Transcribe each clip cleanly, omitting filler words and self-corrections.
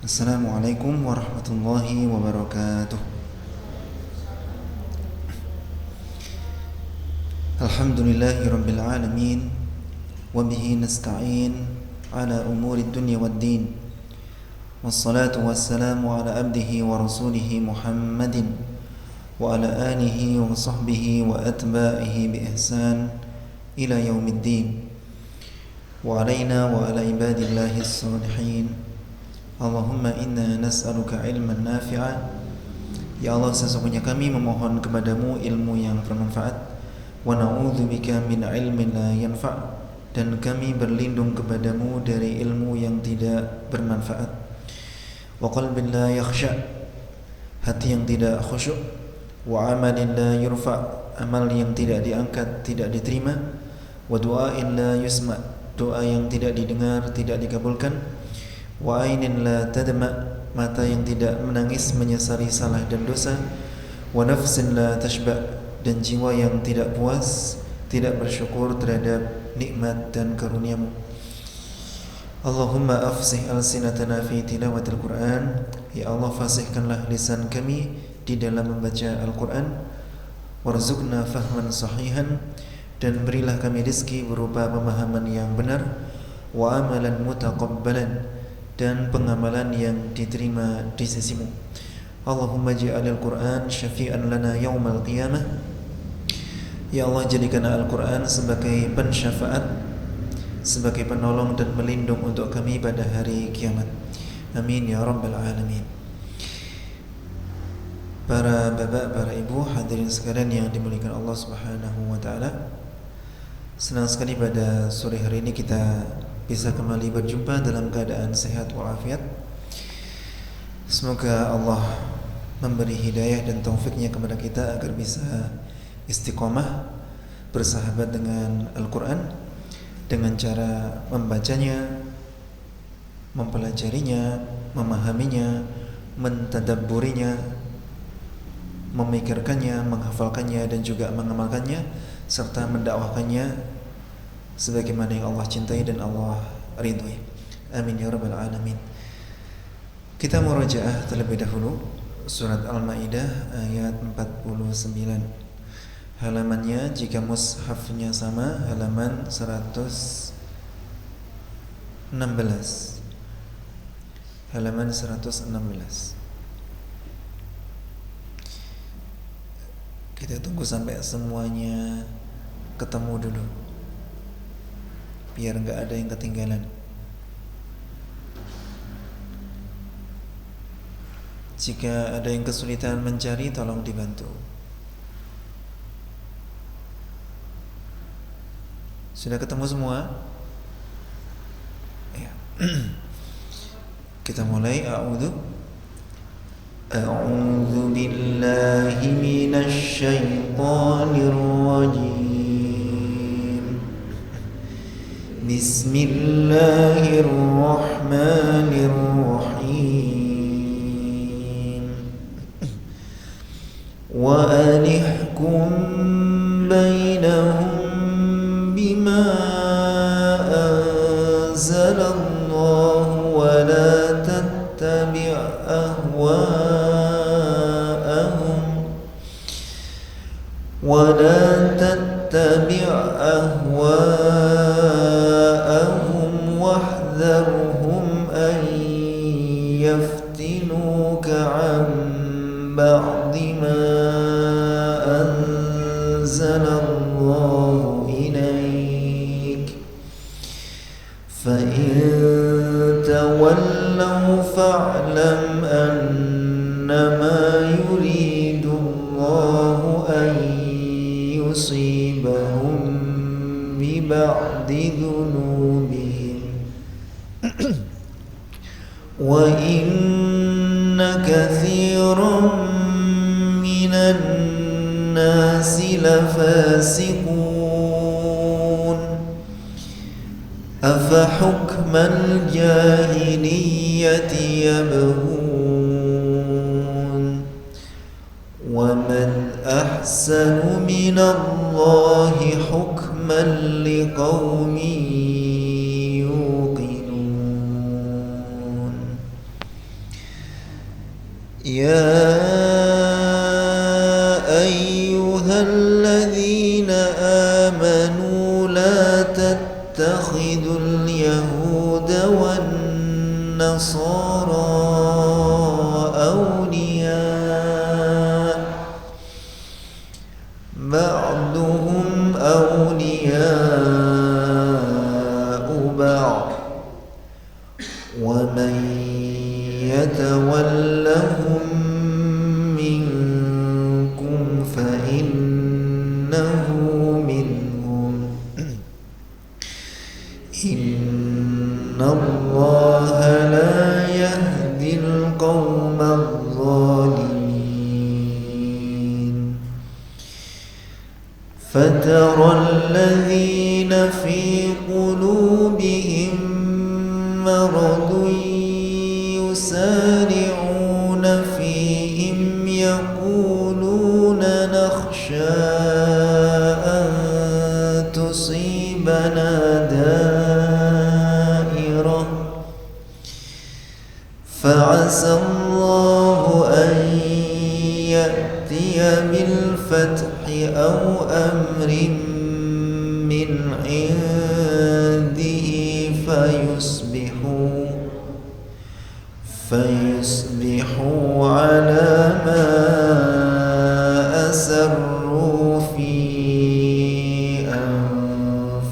Assalamualaikum warahmatullahi wabarakatuh. Alhamdulillahi rabbil alamin. Wabihi nasta'in ala umuri dunya waddin. Wassalatu wassalamu ala abdihi wa rasulihi Muhammadin wa ala alihi wa sahbihi wa atba'ihi bi ihsan ila yaumiddin. Wa alaina wa ala ibadillahi as-salihin. Allahumma inna nas'aluka ilman nafi'a. Ya Allah, sesungguhnya kami memohon kepadamu ilmu yang bermanfaat. Wa na'udzubika min ilmin la yanfa'. Dan kami berlindung kepadamu dari ilmu yang tidak bermanfaat. Wa qalbin la yakhsha'. Hati yang tidak khusyuk. Wa amalin la yurfa'. Amal yang tidak diangkat, tidak diterima. Wa du'ain la yusma'. Doa yang tidak didengar, tidak dikabulkan. Wa ainin la tadma', mata yang tidak menangis menyesali salah dan dosa. Wa nafsin la tashba', dan jiwa yang tidak puas, tidak bersyukur terhadap nikmat dan karuniamu. Allahumma afsih alsinatana fi tilawatil Qur'an. Ya Allah, fasihkanlah lisan kami di dalam membaca Al-Qur'an. Warzuqna fahman sahihan, dan berilah kami rezeki berupa pemahaman yang benar. Wa amalan mutaqabbalan, dan pengamalan yang diterima di sisimu. Allahumma ja'alil Qur'an syafi'an lana yaumal qiyamah. Ya Allah, jadikan Al-Quran sebagai pensyafaat, sebagai penolong dan melindung untuk kami pada hari kiamat. Amin ya rabbal alamin. Para bapak, para ibu, hadirin sekalian yang dimuliakan Allah Subhanahu wa taala. Senang sekali pada sore hari ini kita bisa kembali berjumpa dalam keadaan sehat walafiat. Semoga Allah memberi hidayah dan taufiknya kepada kita agar bisa istiqomah bersahabat dengan Al-Quran dengan cara membacanya, mempelajarinya, memahaminya, mentadabburinya, memikirkannya, menghafalkannya, dan juga mengamalkannya serta mendakwahkannya sebagaimana yang Allah cintai dan Allah ridhoi. Amin ya rabbal alamin. Kita murajaah terlebih dahulu surat Al-Maidah ayat 49. Halamannya jika mushafnya sama, halaman 116. Halaman 116. Kita tunggu sampai semuanya ketemu dulu, biar nggak ada yang ketinggalan. Jika ada yang kesulitan mencari, tolong dibantu. Sudah ketemu semua? Ya. Kita mulai. A'udzu billahi minasy syaithanir rajim. Bismillahirrahmanirrahim. Wa anihkum bainahum bima anzalallahu wa la tattabi' ahwa'ahum wahdharhum an yaftinuka 'an ba'di ma anzalallahu ilayk fa in tawallaw fa'lam annama yuridu Allahu an yusibahum bi ba'di dhunubihim wa inna katsiran minan nasi lafasiqun afa hukmal jahiliyyati yabghun wa man ahsanu minallahi hukman liqaumin yuqinun. يا أيها الذين آمنوا لا تتخذوا اليهود والنصارى أولياء بعضهم أولياء بعض ومن يتولهم منكم فإنه منهم إن الله لا يهدي القوم الظالمين فترى الذين في قلوبهم مرض يسارعون فيهم يقولون نخشى أن تصيبنا دائرة فعسى الله أن يأتي بالفتح أو أمر من عنده فيصبحوا على ما أسروا في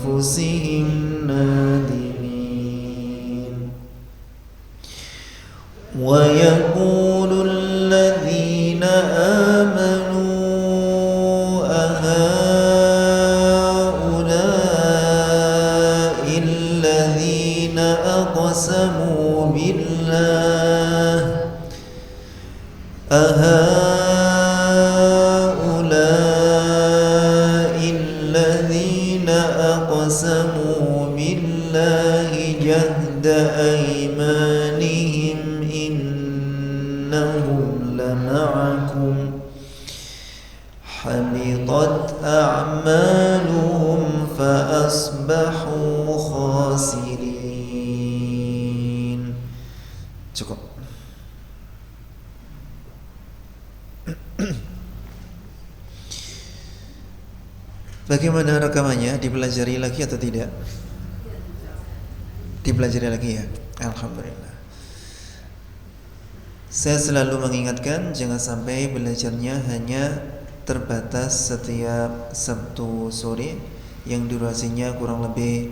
أنفسهم نادمين ويقول الذين آمنوا أهؤلاء الذين أقسموا بالله أهؤلاء الذين أقسموا بالله جهد أيمانهم إنهم لمعكم حبطت أعمالهم فأصبحوا خاسرين. Cukup. Bagaimana rekamannya? Dipelajari lagi atau tidak? Dipelajari lagi ya. Alhamdulillah. Saya selalu mengingatkan jangan sampai belajarnya hanya terbatas setiap Sabtu sore yang durasinya kurang lebih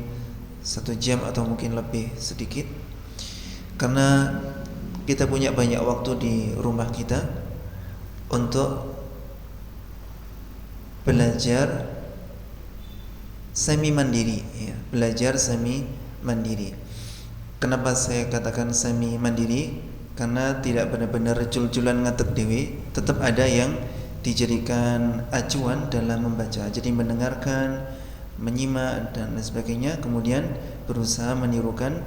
1 jam atau mungkin lebih sedikit. Karena kita punya banyak waktu di rumah kita untuk belajar semi mandiri ya, belajar semi mandiri. Kenapa saya katakan semi mandiri? Karena tidak benar-benar jul-julan ngatek dewi, tetap ada yang dijadikan acuan dalam membaca. Jadi mendengarkan, menyimak dan lain sebagainya, kemudian berusaha menirukan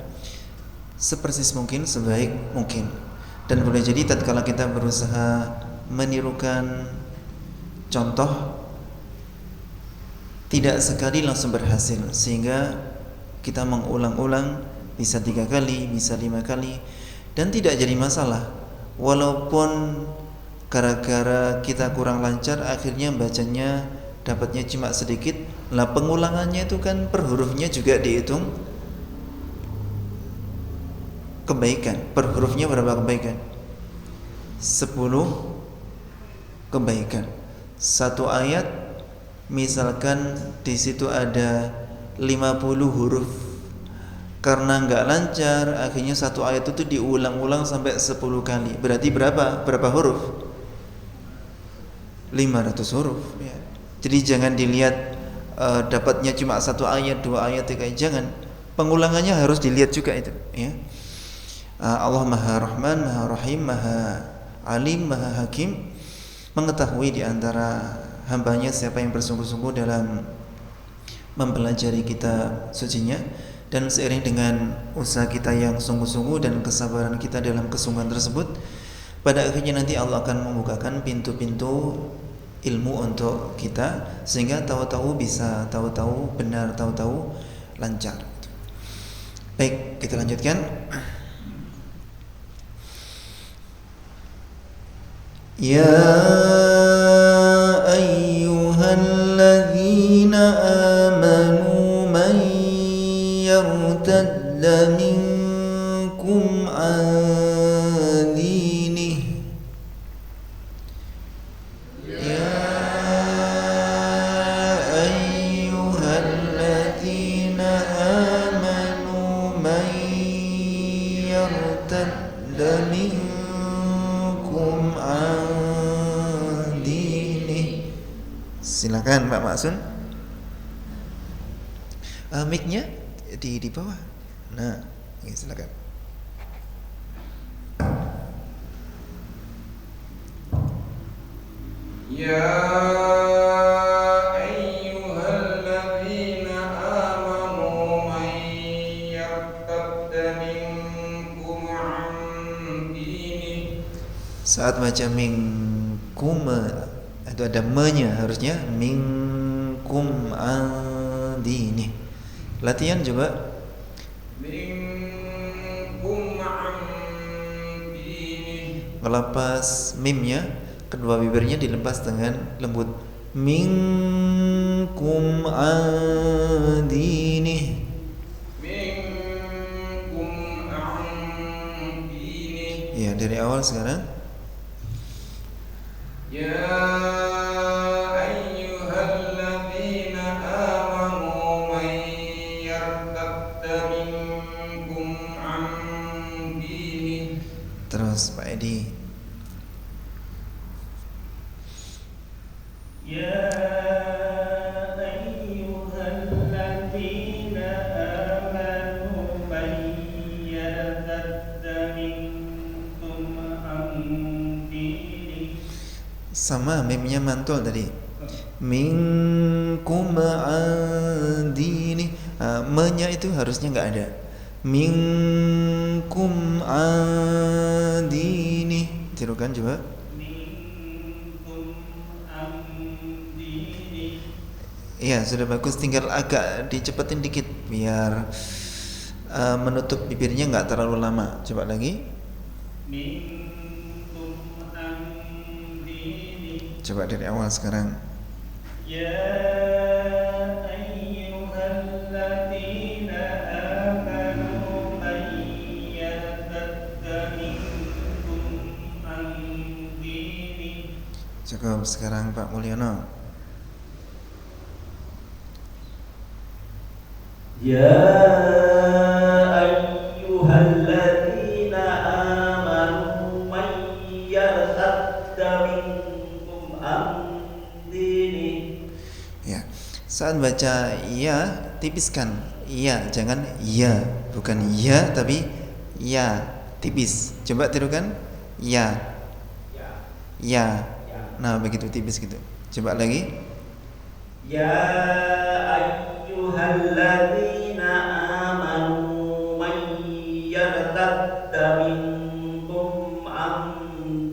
sepersis mungkin, sebaik mungkin. Dan boleh jadi tatkala kita berusaha menirukan contoh tidak sekali langsung berhasil, sehingga kita mengulang-ulang bisa 3 kali, bisa 5 kali dan tidak jadi masalah. Walaupun gara-gara kita kurang lancar akhirnya bacanya dapatnya cuma sedikit, lah pengulangannya itu kan per hurufnya juga dihitung kebaikan. Per hurufnya berapa kebaikan? 10 kebaikan. Satu ayat misalkan di situ ada 50 huruf, karena nggak lancar akhirnya satu ayat itu diulang-ulang sampai 10 kali. Berarti berapa huruf? 500 huruf ya. Jadi jangan dilihat dapatnya cuma 1 ayat, 2 ayat, 3 ayat, jangan. Pengulangannya harus dilihat juga itu ya. Allah Maha Rahman, Maha Rahim, Maha Alim, Maha Hakim, mengetahui di antara hambanya siapa yang bersungguh-sungguh dalam mempelajari kitab sucinya. Dan seiring dengan usaha kita yang sungguh-sungguh dan kesabaran kita dalam kesungguhan tersebut, pada akhirnya nanti Allah akan membukakan pintu-pintu ilmu untuk kita, sehingga tahu-tahu bisa, tahu-tahu benar, tahu-tahu lancar. Baik, kita lanjutkan. يا أيها الذين آمنوا من يرتد منكم عن دينه Silakan Pak Maksun. Mic-nya di bawah. Nah, ini silakan. Ya ayyuhalladzina amanu man yartadda minkum an dinihi. Saat baca minkum itu ada me-nya, harusnya minkum adini. Latihan coba. Minkum adini. Melepas mimnya, kedua bibirnya dilepas dengan lembut. Minkum adini. Minkum adini. Ya, dari awal sekarang. Ya ayyuhalladzina amanu man yartadda minkum an dinihi. Terus Pak Edi. Ya ayyuhalladzina amanu man yartadda minkum an dinihi. Sama mimnya mantul tadi. Minkum adini. Me-nya itu harusnya nggak ada. Minkum adini. Tirukan coba. Minkum dinihi. Iya, sudah bagus, tinggal agak dicepetin dikit biar menutup bibirnya nggak terlalu lama. Coba lagi. Minkum dinihi. Coba dari awal sekarang. Ya ayyuhalladzina amanu man yartadda minkum an dinihi. Cukup sekarang Pak Mulyono. Ya ayyuhalladzina amanu man yartadda minkum an dinihi. Ya, saat baca ya tipiskan. Ya, jangan ya, bukan ya tapi ya, tipis. Coba tirukan. Ya. Ya. Nah, begitu tipis gitu. Coba lagi. Ya ayyuhalladzina amanu man yartadda minkum an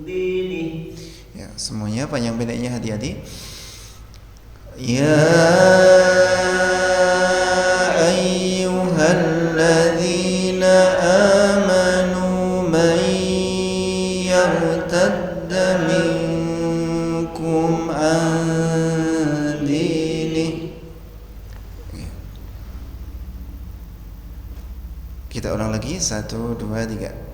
dinihi. Ya, semuanya panjang pendeknya hati-hati. Ya ayyuhalladzina amanu man yartadda minkum an dinihi. Kita ulang lagi, 1, 2, 3.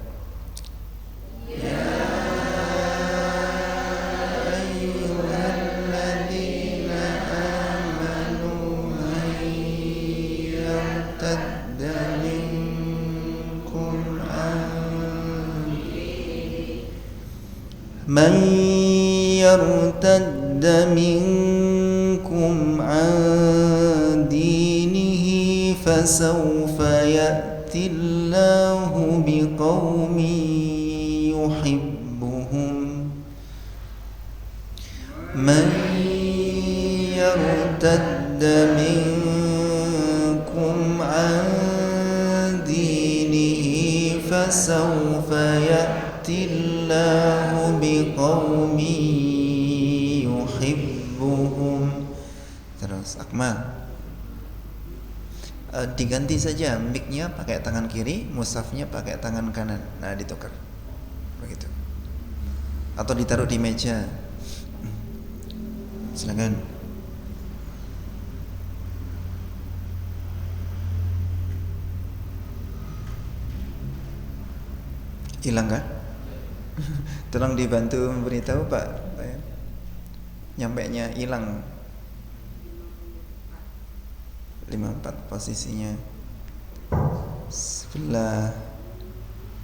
من يرتد منكم عن دينه فسوف يأتي الله بقوم يحبهم من يرتد منكم عن دينه فسوف يأتي الله بقوم يحبهم. Terus Akmal, diganti saja mic-nya pakai tangan kiri, mushafnya pakai tangan kanan. Nah, ditukar begitu. atau ditaruh di meja. Silakan. Hilang kah? Tolong dibantu memberitahu Pak. Nyampainya hilang. 54 posisinya sebelah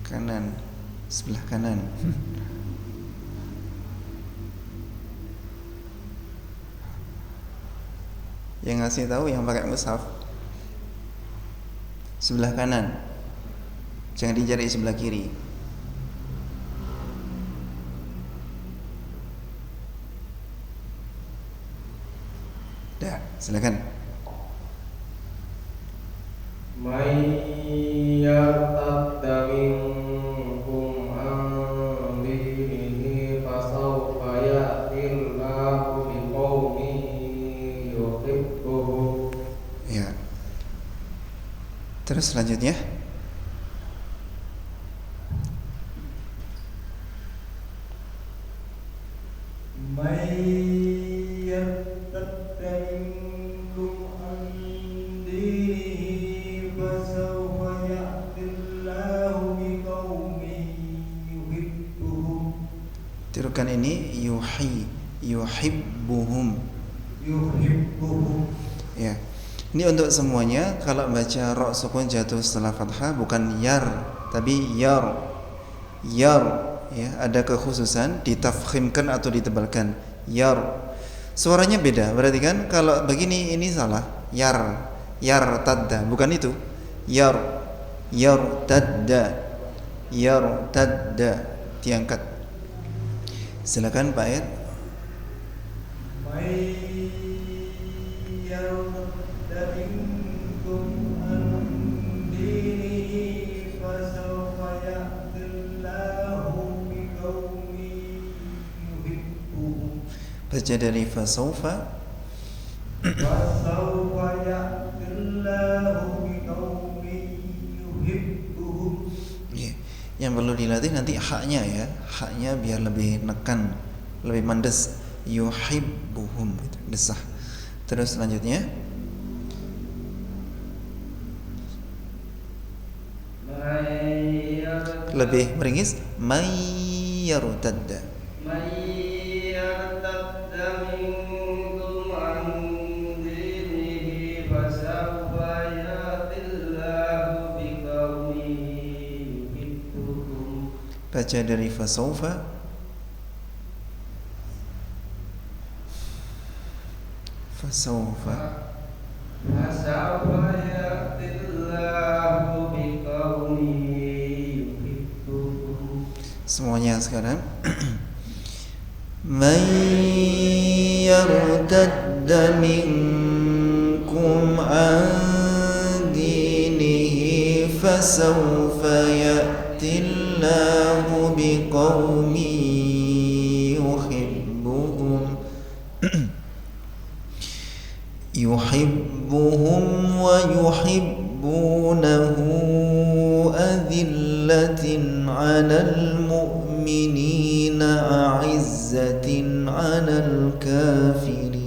kanan. Yang ngasih tahu yang pakai mushaf sebelah kanan. Jangan dicari sebelah kiri. Dah, silakan. May yartadda minkum an dinihi fasawfa ya'tillahu biqaumin yuhibbuhum. Ya. Terus selanjutnya. Tirukan ini yuhibbuhum. Ya. Ini untuk semuanya. Kalau baca ra sukun jatuh setelah fathah bukan yar tapi yar. Yar, ya, ada kekhususan ditafkhimkan atau ditebalkan. Yar. Suaranya beda. Berarti kan kalau begini ini salah. Yar tadda, bukan itu. Yar tadda. Diangkat. Silakan Pak Ed. Baca dari fasawfa. Yang perlu dilatih nanti haknya ya, haknya biar lebih nekan, lebih mandes. Yuhibbuhum, gitu, desah. Terus selanjutnya lebih meringis. May yartadda. Baca dari fasawfa. Semuanya sekarang. Man yartadda minkum an dinihi fasawfa ya'tillahu biqaumin yuhibbuhum wa yuhibbunahu adillatin 'alal mu'minina a'izzatin 'alal kafirin.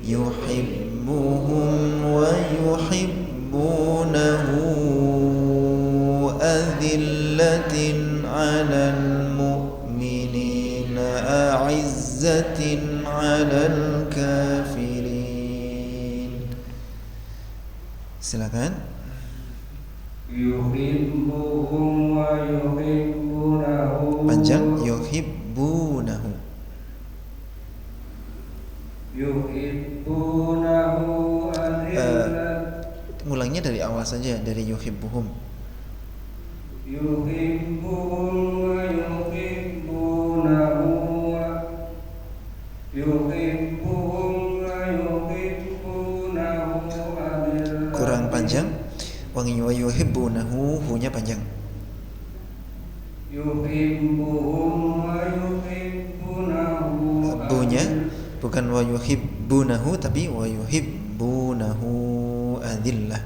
Yuhibbuhum wa yuhibbunahu adillatin 'alal mu'minina a'izzatin 'alal kafirin. Silakan. Yuhibbuhum wa yuhibbunahu. Panjang. Yuhibbunahu. Yuhibbunahu Mulangnya dari awal saja, dari yuhibbuhum. Yuhibbuhum wa yuhibbunahu. Yuhibbuhum wa yuhibbunahu. Kurang panjang. Wa yuhibbunahu, hu-nya panjang. Yuhibbuhum wa yuhibbunahu. Bu-nya bukan wa yuhibbunahu tapi wa yuhibbunahu adillah.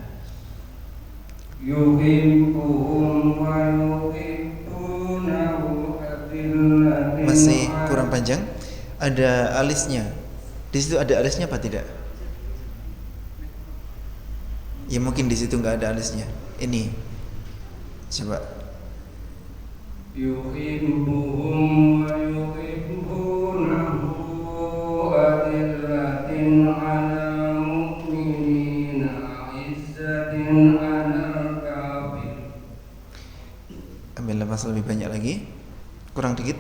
Yuhibbuhum wa yuhibbunahu masih kurang panjang. Ada alisnya. Di situ ada alisnya apa tidak? Ya mungkin di situ nggak ada alisnya. Ini coba. Yuhibbuhum wa yuhibbunahu adillatin 'alal mu'minina 'izzatin 'alal kafirin. Ambil nafas lebih banyak lagi. Kurang dikit.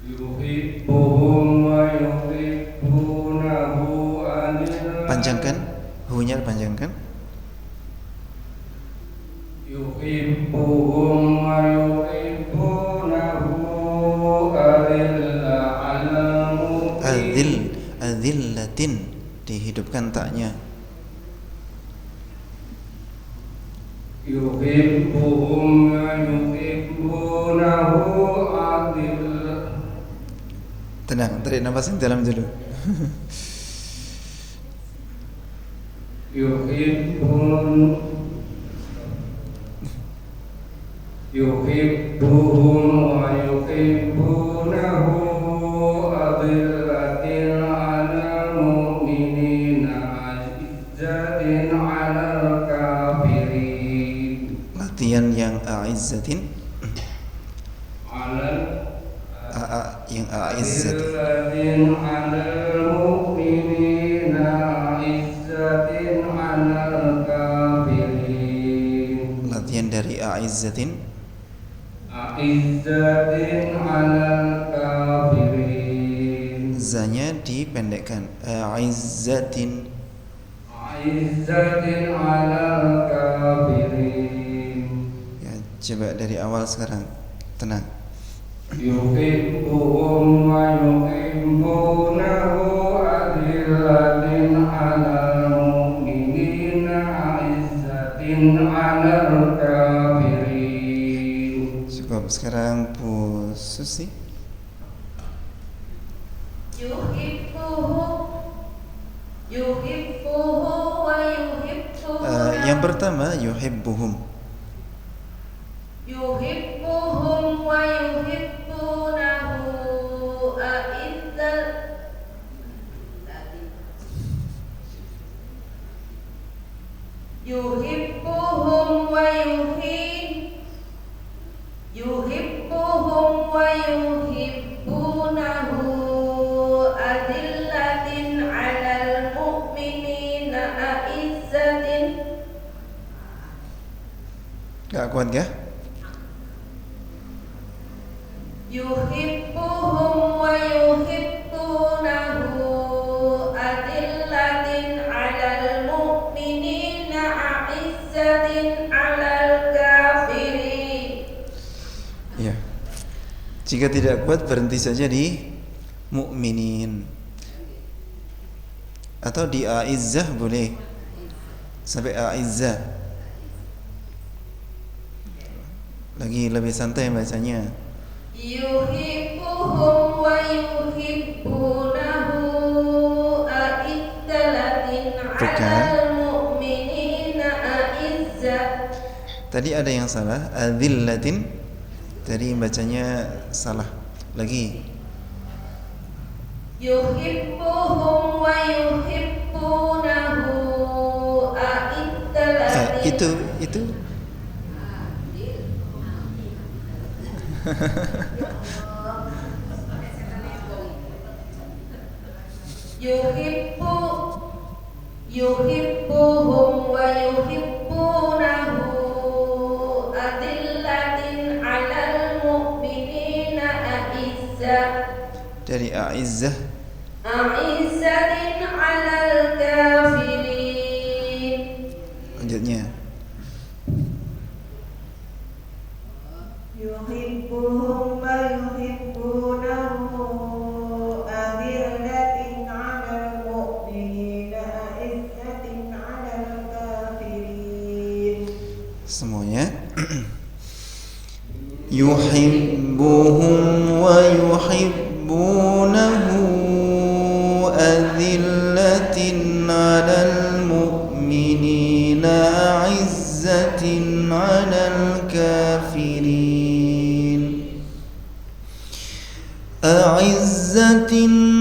Yuhibbuhum wa yuhibbunahu adillatin. Panjangkan, hu-nya panjangkan. Yuhibbuhum wa yuhibbunahu adillah 'alal mu'minin. Adillatin, dihidupkan taknya. Yuhibbuhum wa yuhibbunahu adillah. Tenang, tarik nafas yang dalam dulu. Yuhibbuhum wa yuhibbunahu adillatin 'alal mu'minina 'izzatin 'alal kafirin. Latihan yang a'izzatin. Yang a'izzatin. Adillatin 'alal mu'minina 'izzatin 'alal kafirin. Latihan dari a'izzatin. A'izzatin 'alal kafirin. Zanya dipendekkan. A'izzatin. A'izzatin 'alal kafirin. Ya, coba dari awal sekarang. Tenang. Yuhibbuhum wa yuhibbunahu adillatin 'alal mu'minina 'izzatin 'alal kafirin. Cukup. Sekarang Bu Susi. Yuhibbuhu wa yuhibbunahu. Yang pertama yuhibbuhum. Yuhibbuhum wa yuhibbunahu a'izzal. Yuhibbuhum wa yuhibbuhum wa yuhibbunahu adillatin 'alal mu'minina a'izzatin. Gak kuat kah? Yuhibbuhum wa yuhibbunahu adillatin 'alal mu'minina a'izzatin 'alal kafirin. Ya. Jika tidak kuat berhenti saja di mukminin. Atau di a'izzah boleh. Sampai a'izzah. Lagi lebih santai bacanya. Yuhibbuhum wa yuhibbunahu a'izzalatin 'alal mu'minina a'izzah. Tadi ada yang salah, adzillatin. Tadi bacanya salah. Lagi. Yuhibbuhum wa yuhibbunahu a'izzalatin. Itu Yuhibbuhum wa yuhibbunahu adillatin 'alal mu'minina a'izzah. dari a'izzah. A'izzatin 'alal kafirin. Lanjutnya. Yuhibbuhum wa yuhibbunahu adillatin 'alal mu'minina a'izzatin 'alal kafirin. Semuanya. Yuhibbuhum wa yuhibbunahu adillatin 'alal mu'minina a'izzatin 'alal kafirin. أعزة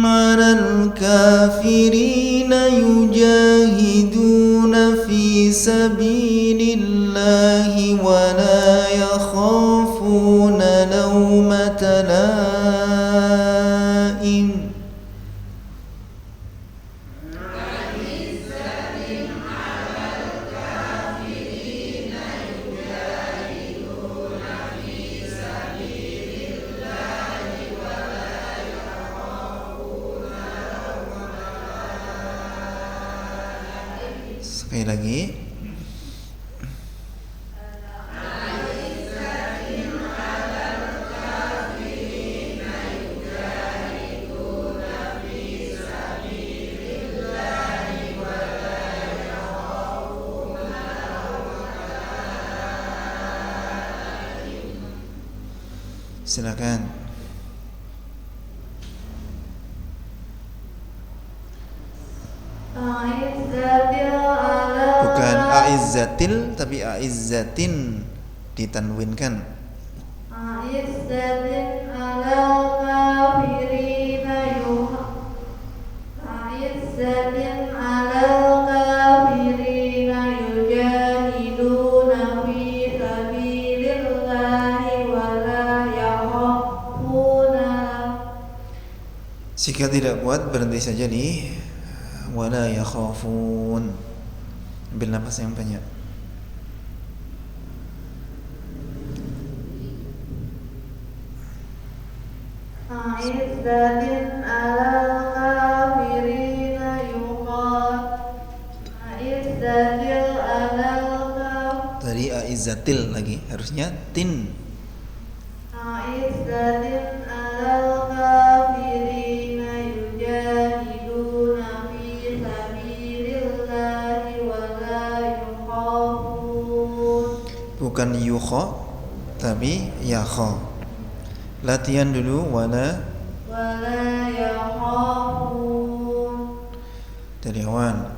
على الكافرين يجاهدون في سبيل الله ولا يخافون لومة لائم Sekali lagi. Silakan. Bukan a'izzatil tapi a'izzatin ditanwinkan. A'izzatin 'alal kafirina A'izzatin 'alal kafirina yujahiduna fi sabilillahi wa la yakhafuna. Jika tidak kuat berhenti saja di wala yakhafun. Ambil nafas yang banyak. A'izzatin 'alal kafirina A'izzatil 'alal Tadi a'izzatil lagi, harusnya tin. A'izzatin 'alal kafirina yujahiduna fi sabilillahi wa la yukhafun. Bukan yukha tapi yakha. Latihan dulu wala yakhafun. dari awal.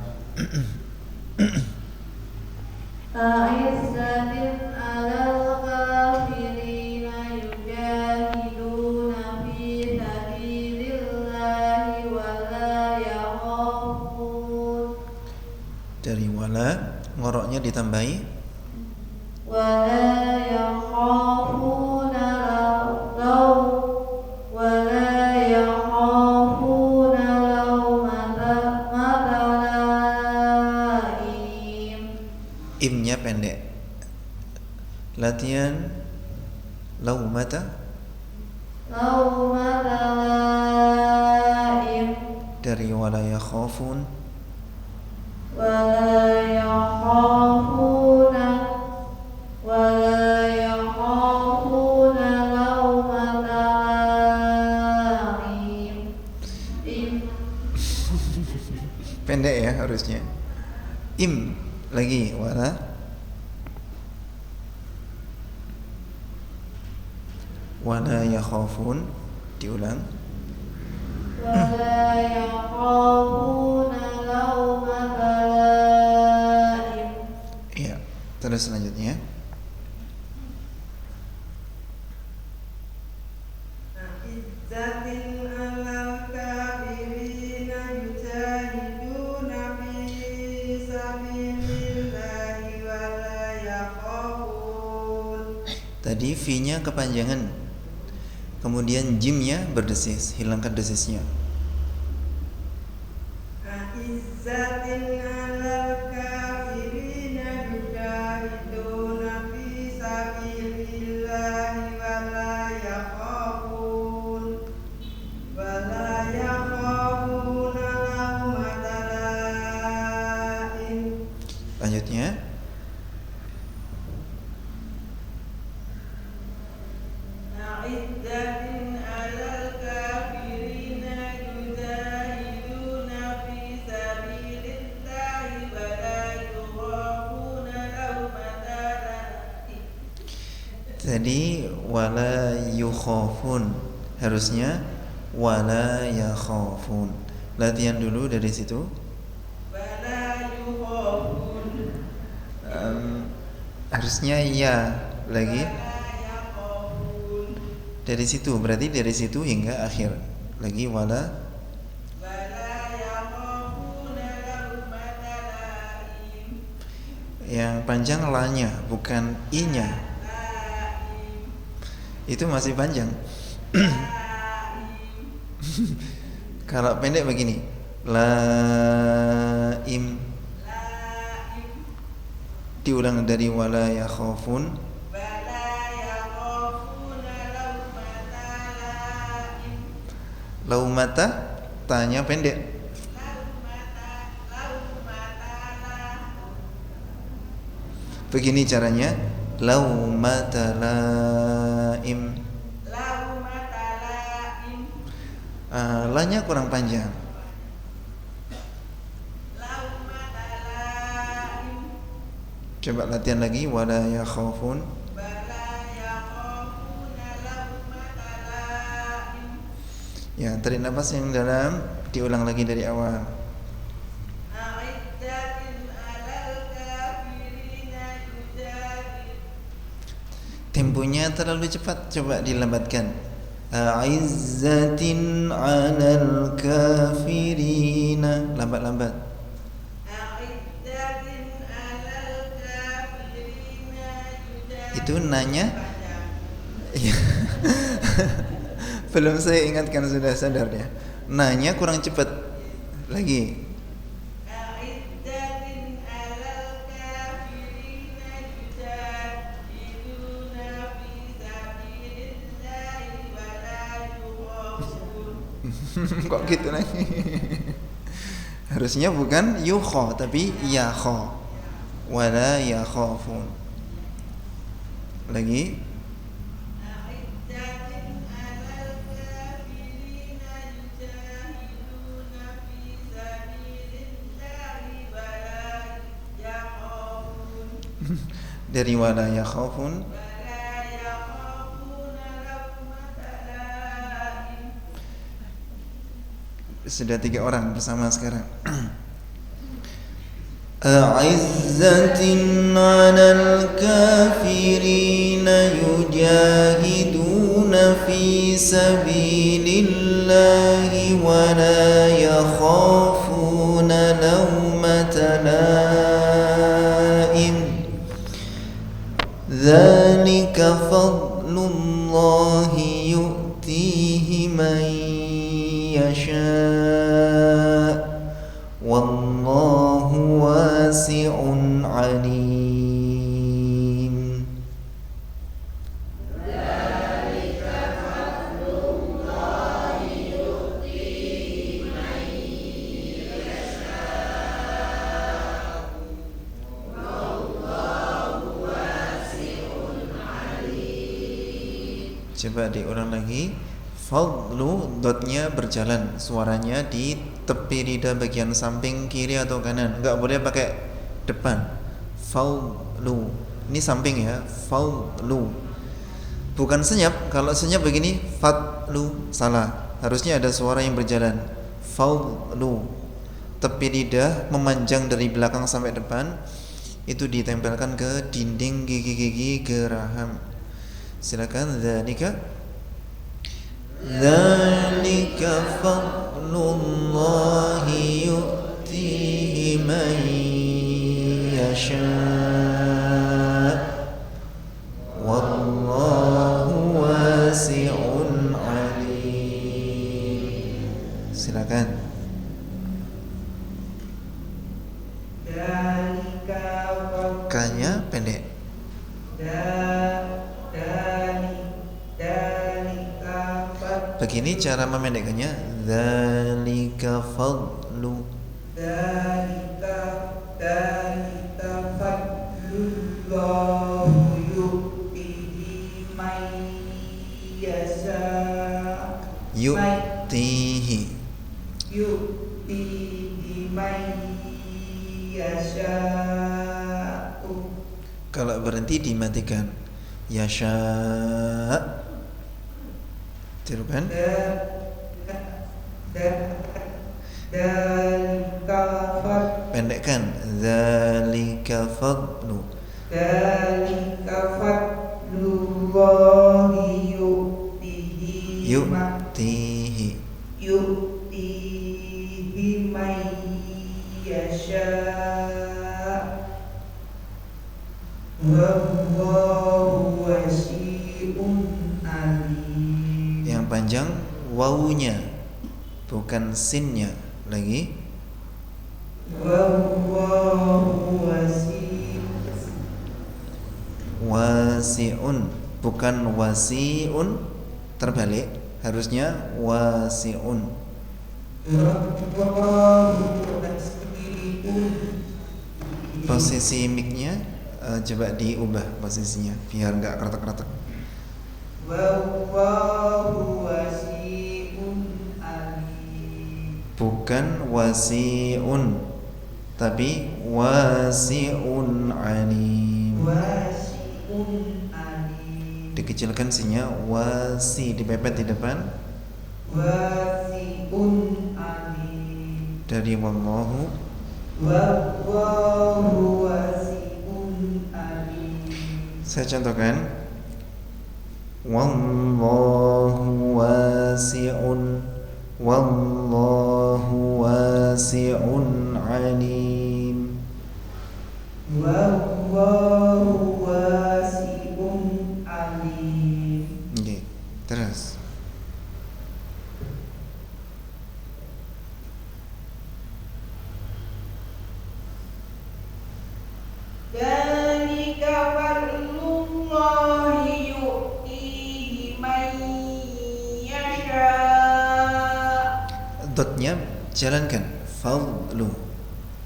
A'izzatin 'alal kafirina yujahiduna fi sabilillahi wa la yakhafun. Dari wala ngoroknya ditambahi Wa la yakhafuna lawmata laim. imnya pendek. Latihan laumata laim. dari wala yakhafun. Wa la yakhafuna lawmata laim. Pendek ya harusnya. Im lagi wala yakhafun diulang. Wala yakhafuna lawmata laim. Iya, terus selanjutnya. A'izzatin 'alal kafirina yujahiduna fi sabilillahi wa la yakhafun. Tadi V-nya kepanjangan. Kemudian jimnya berdesis, hilangkan desisnya. A'izzatin 'alal kafirina yujahiduna fi sabilillahi wa la yakhafun lawmata laim. Lanjutnya. A'izzatin 'alal kafirina yujahiduna fi sabilillahi wa la yukhafuna lawmata laim. Tadi wala yukhafun, harusnya wala yakhafun. Latihan dulu dari situ. Wala yukhafun. Harusnya ya lagi Dari situ, berarti dari situ hingga akhir. Lagi wala yang panjang lanya, bukan i-nya. Itu masih panjang. Kalau pendek begini, laim. Diulang dari wala yakhafun. Laumata, tanya pendek. Begini caranya, laumata laim. Lanya kurang panjang. Coba latihan lagi, wala yakhafun. Ya, tarik nafas yang dalam, diulang lagi dari awal. Temponya terlalu cepat, coba dilambatkan. A'izzatin 'alal kafirina, lambat-lambat. Itu nanya. Iya. Belum saya ingatkan, sudah sadar ya. Nanya kurang cepat. Lagi. Kok gitu lagi? Harusnya bukan yukho tapi yakho. Wala yakhafun. Lagi. Dari wala yakhafun. Sudah 3 orang bersama sekarang. A'izzatin 'alal kafirina yujahiduna fi sabilillahi wa la yakhafuna lawmata laim. Dzalika fadlullahi yu'tihi man yasha. Wallahu wasi'un alim. Coba diulang lagi. Fadlu, dotnya berjalan, suaranya di tepi lidah bagian samping kiri atau kanan, enggak boleh pakai depan. Fadlu, ini samping ya. Fadlu, bukan senyap. Kalau senyap begini, fadlu, salah. Harusnya ada suara yang berjalan. Fadlu, tepi lidah memanjang dari belakang sampai depan, itu ditempelkan ke dinding gigi-gigi geraham. Silakan. Dzalika fadlullahi yu'tihi man yasha. Wallahu wasi'un alim. Silakan. K-nya pendek. Begini cara memendekkannya. Dzalika fadlu. Dzalika fadlullahu yu'tihi man yasha. Yu'tihi. Yu'tihi man yasha. Kalau berhenti dimatikan. Yasha. Tirukan. Pendekkan. Dzalika fadlu. Dzalika fadlullahi yu'tihi Wallahu wasi'un alim. Yang panjang wawunya, bukan sinnya. Lagi. Wallahu Wasi'un, bukan wasi'un, terbalik. Harusnya wasi'un. Posisi mic-nya coba diubah posisinya biar nggak kretek-kretek. Wallahu wasi'un alim. Bukan wasi'un, tapi wasi'un alim. Wasi'un alim. Dikecilkan sinya, wasi dipepet di depan. Wasi'un alim. Dari wallahu. Wallahu wasi'un alim. Saya contohkan. Wallahu wasi'un, wallahu wasi'un alim. Wallahu wasi'un alim. Oke, terus. Dzalika fadlullahi yu'tihi man yasha. Dotnya jalankan, fadlu.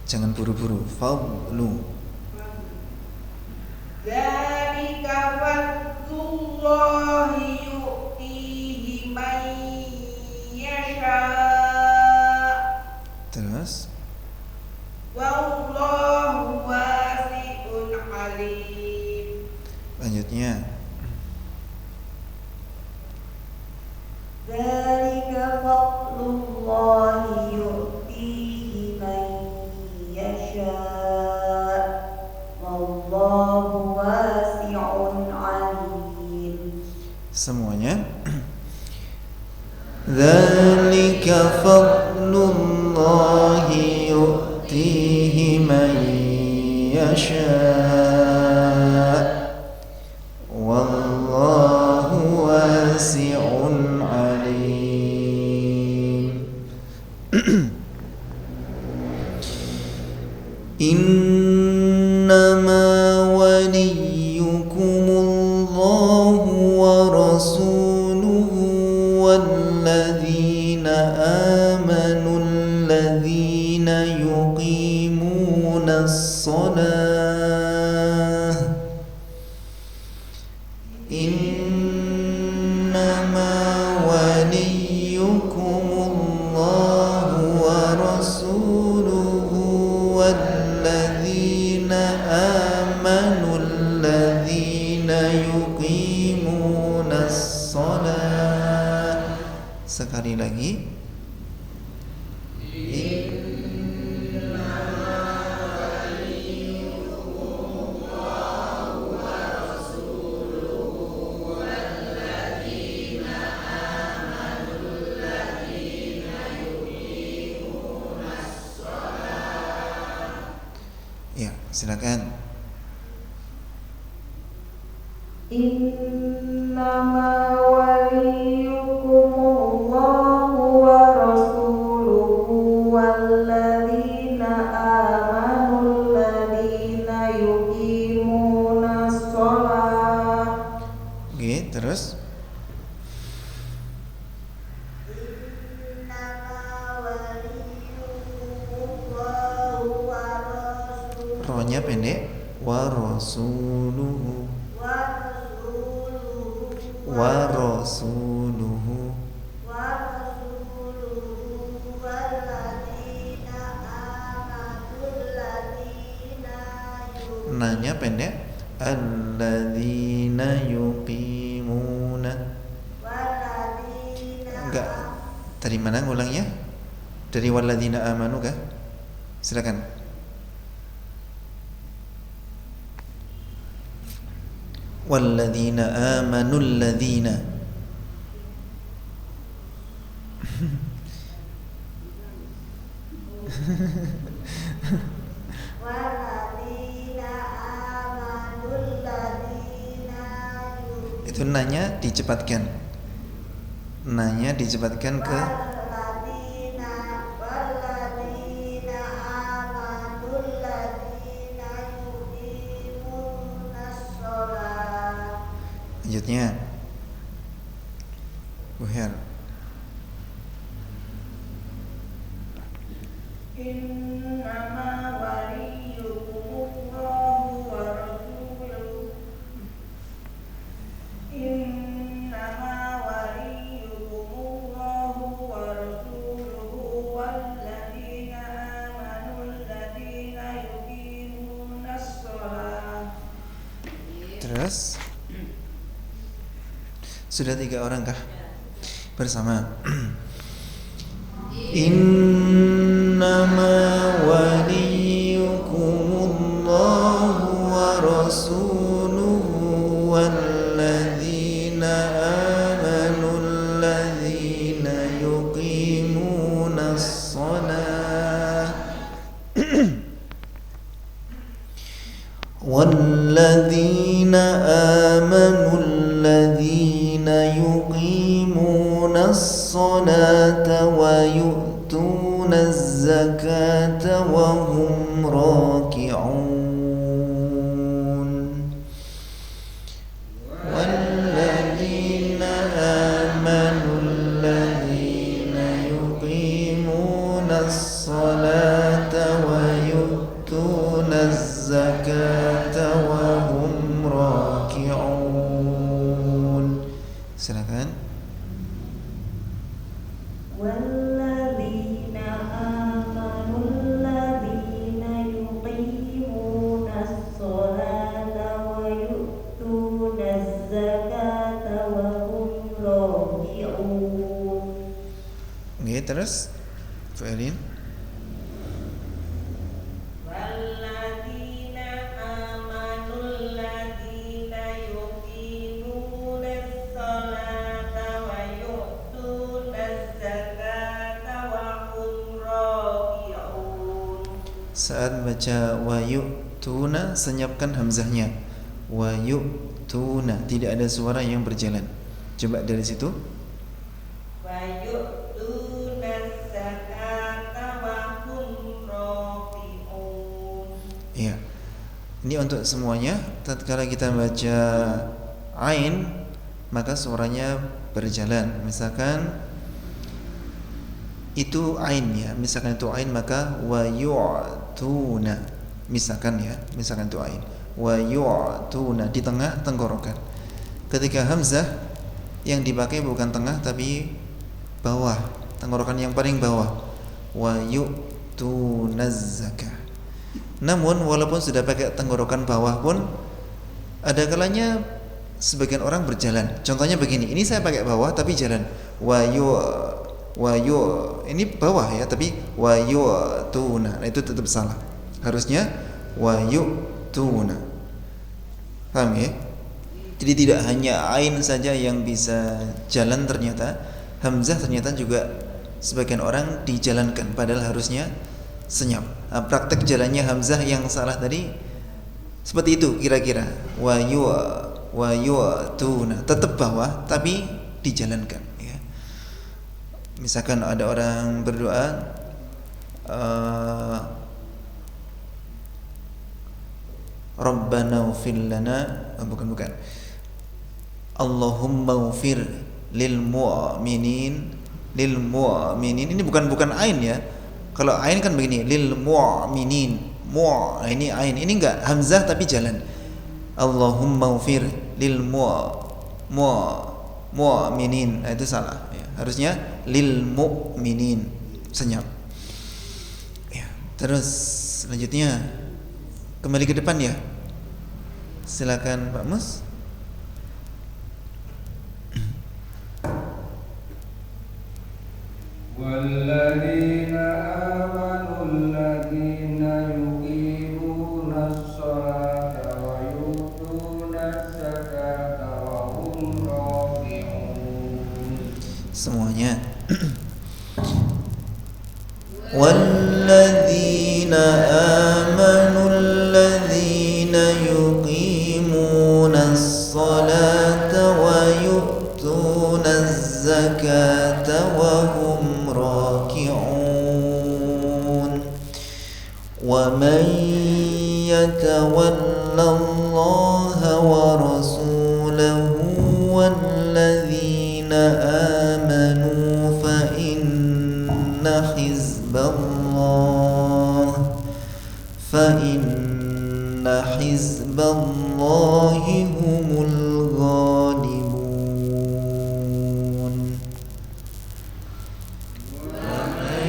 Jangan buru-buru, fadlu. Dzalika fadlullahi yu'tihi man yasha. Terus. Wallahu wasi'un alim. Lanjutnya. Dzalika fadlullahi yu'tihi man yasha. Wallahu wasi'un alim. Semuanya. Dzalika fadlullahi yu'tihi man yasha' wallahu wasi'un alim. Innama waliyukumullahu wa rasuluhu walladzina amanu alladzina yuqimuna as-salah. Innama waliyukumullahu wa rasuluhu walladzina amanu alladzina yuqimuna as-salah. Sekali lagi. Ya, silakan. Innama waliyukumullahu wa rasuluhu walladzina amanu alladzina yuqimuna as-salah. Oke, terus. Rohnya pendek. Wa rasuluhu. Wa rasuluhu. Nanya pendek. Alladzina yuqimuna. Enggak. Dari mana ngulangnya? Dari walladzina amanu kah? Silakan. Walladzina amanu alladzina. Walladzina amanu Itu nanya dicepatkan. Nanya dicepatkan ke Walladzina amanul ladzina yuqimunas shalah. lanjutnya. Buher. Innama waliyukumullahu wa rasuluhu. Innama waliyukumullahu wa rasuluhu walladzina amanul ladzina yuqimunas shalah. Terus sudah 3 orang kah? Bersama. Innama waliyukumullahu wa rasuluhu walladzina amanul ladzina yuqimunas shalah walladzina amanul ladzina yuqimunas salata wa yu'tunaz zakata wa hum raki'un walladzina amanul ladzina yuqimunas salata wa yu'tunaz zakata wa hum raki'un. Silakan. Walladzina amanul ladzina yuqimunas sholata wa yu'tunaz zakata wa hum raki'un. Oke, terus Fu'ilin. Walladzina amanul ladzina yuqimunas sholata wa yu'tunaz zakata wa hum raki'un. Saat baca wa yu'tuna senyapkan hamzahnya. Wa yu'tuna, tidak ada suara yang berjalan. Coba dari situ. Wa yu'tunaz zakata wa hum raki'un. Iya. Ini untuk semuanya. Tatkala kita baca ain, maka suaranya berjalan. Misalkan itu ain ya. Misalkan itu ain, maka wa yu'tuna. Misalkan ya, misalkan itu ain. Wa yu'tuna di tengah tenggorokan. Ketika hamzah yang dipakai bukan tengah tapi bawah, tenggorokan yang paling bawah. Wa yu'tunaz zakah. Namun walaupun sudah pakai tenggorokan bawah pun ada kalanya sebagian orang berjalan. Contohnya begini, ini saya pakai bawah tapi jalan. Wa yu ini bawah ya, tapi wa yu'tuna. Nah, itu tetap salah. Harusnya wa yu'tuna. Paham ya? Jadi tidak hanya ain saja yang bisa jalan, ternyata hamzah ternyata juga sebagian orang dijalankan padahal harusnya senyap. Nah, praktek jalannya hamzah yang salah tadi seperti itu kira-kira. Wa yu'tuna tetap bawah tapi dijalankan ya. Misalkan ada orang berdoa Rabbana ighfir lana, bukan. Allahumma ighfir lil mu'minin. Ini bukan ain ya. Kalau ain kan begini, lil mu'minin. Nah, ini ain. Ini enggak hamzah tapi jalan. Allahumma ighfir lil mu'minin. Nah, itu salah ya. Harusnya lil mu'minin, senyap. Ya. Terus selanjutnya kembali ke depan ya. Silakan Pak Mus. Walladzina amanul ladzina yuqimunas sholata wa yu'tunaz zakata wa hum raki'un. Semuanya. Walladzina amanul ladzina yuqimunas sholata wa هم الغالبون ومن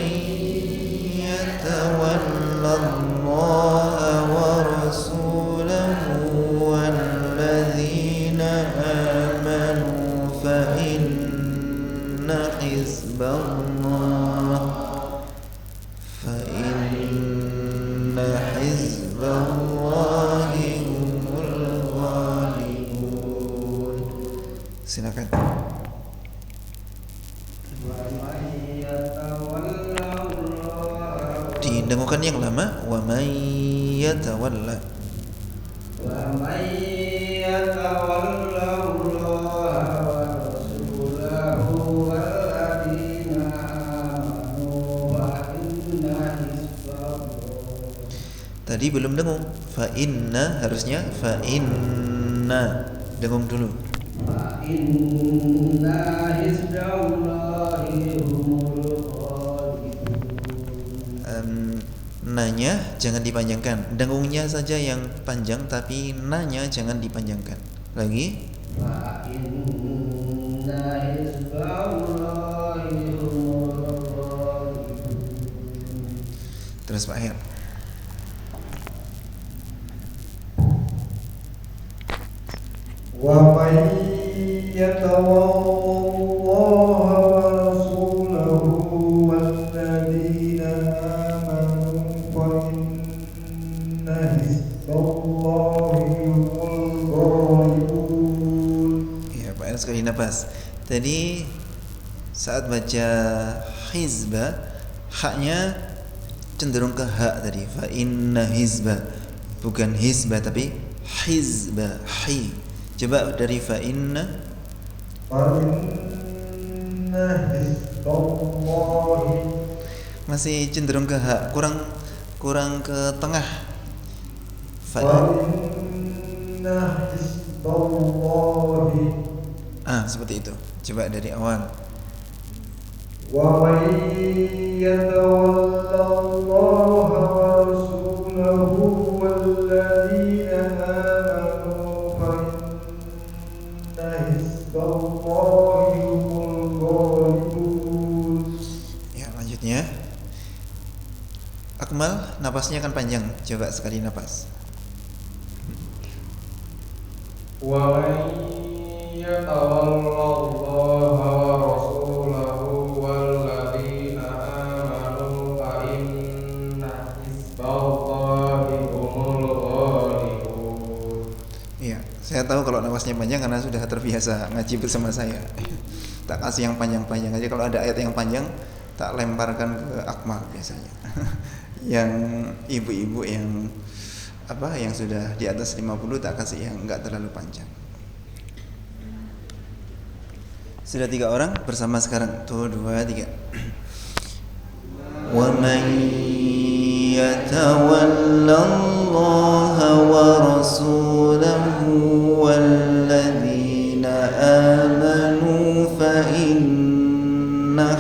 يتول الله ورسوله والذين آمنوا فإن حزب الله هم الغالبون. Silakan. Didengarkan yang lama. Wa may yatawalla. Wa may yatawalla Allah wa rasulahu walladzina amanu fa inna hizballah. Tadi belum dengung. Fa inna harusnya fa inna. Dengung dulu. Fa inna hizballahi humul ghalibun. Nanya jangan dipanjangkan. Dengungnya saja yang panjang, tapi nanya jangan dipanjangkan. Lagi. Fa inna hizballahi humul ghalibun. Terus Pak Her. Wa may yatawallaha wa rasulahu walladzina amanu fa inna hizballahi humul ghalibun. Ya, Pak Her sekali nafas. Tadi saat baca hizba, haknya cenderung ke hak tadi. Fa inna hizba, bukan hizba tapi hizba, hi. Coba dari fa inna hizballahi masih cenderung ke hak, kurang ke tengah. Fa inna hizballahi. Seperti itu. Coba dari awal. Wa may yatawalla Allaha wa rasulahu walladzina amanu fa inna hizballahi humul ghalibun. Ya, lanjutnya. Akmal, napasnya akan panjang. Coba sekali napas. Wa may yatawalla Allaha wa rasulahu walladzina amanu fa inna hizballahi humul ghalibun. Iya, saya tahu kalau napasnya panjang karena sudah terbiasa ngaji bersama saya. Tak kasih yang panjang-panjang aja. Kalau ada ayat yang panjang, tak lemparkan ke Akmal biasanya. Yang ibu-ibu yang sudah di atas 50 tak kasih yang enggak terlalu panjang. Sudah 3 orang bersama sekarang. 1, 2, 3. Wa man yatawalla Allah wa rasulahu walladzina amanu fa inna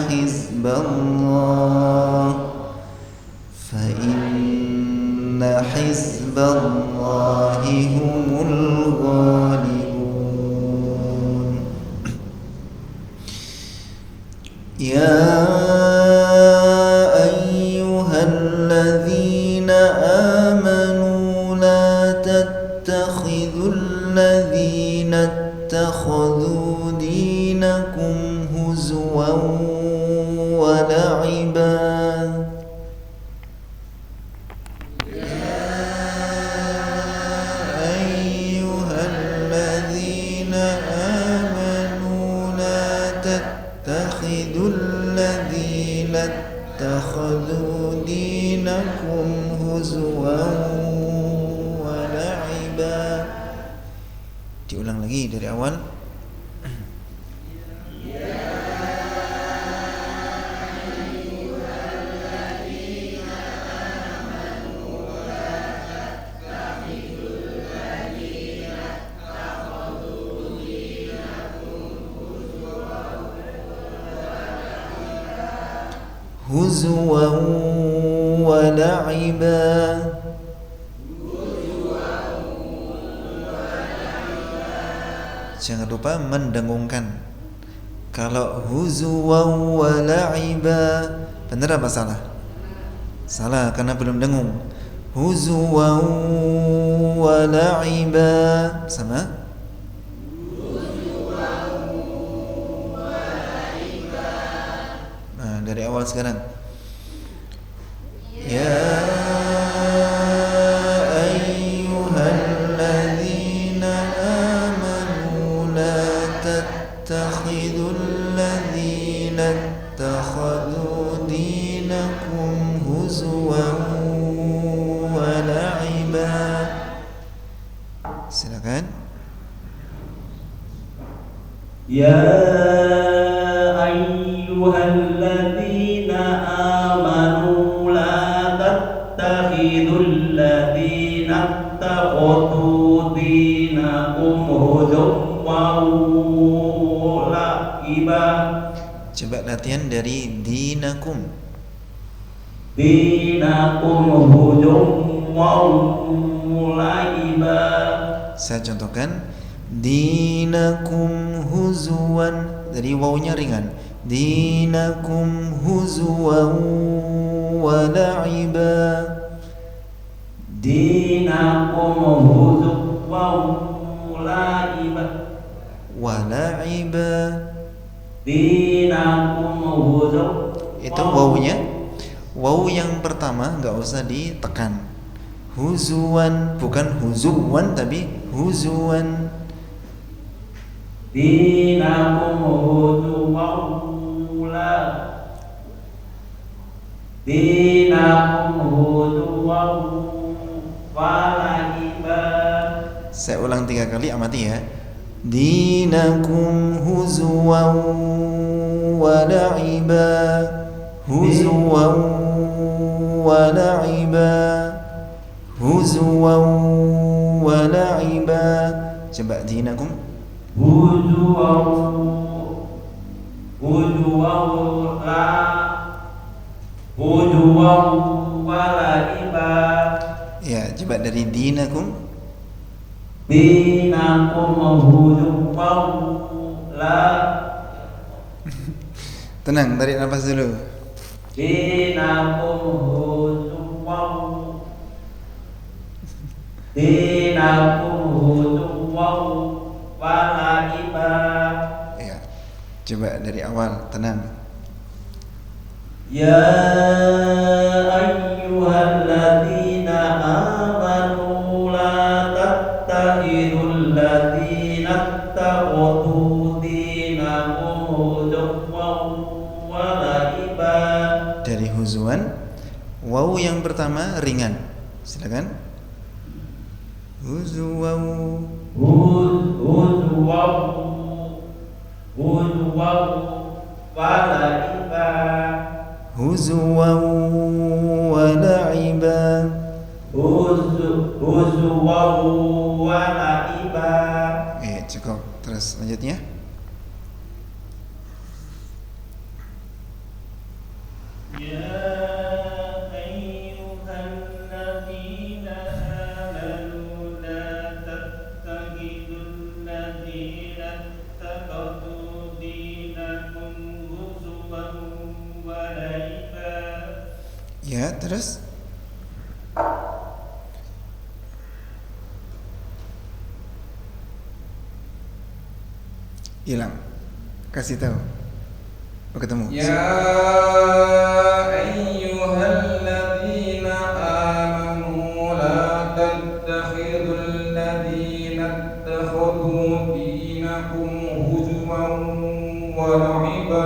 hizballahi humul ghalibun. Ya ayyuhalladzina amanu la tattakhidhul ladzina ittakhadhu dinakum huzwan wa la'iban. اتخذوا دينكم هزوا ولعبا. Diulang lagi dari awal. هزوا ولعبا Jangan lupa mendengungkan. Kalau huzuwan wa la'iba, benar apa salah? Salah karena belum dengung. Huzuwan wa la'iba sama? Nah, dari awal sekarang. Ya ayyuhalladzina amanu la tattakhidul ladzina ittakhadhu dinakum huzwan wa la'iba. Silakan. Ya ayyuhalladzina amanu la tattakhidul ladzina ittakhadhu dinakum huzwan wa la'iba. Coba latihan dari dinakum. Dinakum huzwan wa la'iba. Saya contohkan. Dinakum huzwan, dari wawunya ringan. Dinakum huzwan wa la'iba. Dinakum huzwan wa la'iba. Wa la'iba. Dinakum huzwan. Itu wawunya. Wawu yang pertama enggak usah ditekan. Huzwan, bukan huzuwan tapi huzwan. Dinakum huzwan wa Dinakum huzwan wa la'iba. Saya ulang 3 kali, amati ya. Dinakum huzwan wa la'iba. Huzwan wa la'iba. Huzwan wa la'iba. Coba dinakum. Huzwan wa la'iba. Ya, coba dari dinakum. Dinakum huzwan la. Tenang, tarik nafas dulu. Dinakum huzwan. Dinakum huzwan wa la'iba. Ya. Coba dari awal, tenang. Ya ayyuhalladzina amanu la tattakhidul ladzina ittakhadhu dinakum huzwan wa la'iba. Dari huzwan, wawu yang pertama ringan. Silakan. Huzwan wa la'iba. Huzwan wa la'iba. Huzwan wa la'iba. Cukup. Terus lanjutnya. Ya ayyuhalladzina amanu la tattakhidul ladzina ittakhadhu dinakum huzwan wa la'iba. Ya, terus. Hilang. Kasih tahu. Oh, ketemu. Ya ayyuhalladzina amanu la tattakhidul ladzina ittakhadhu dinakum huzwan wa la'iba.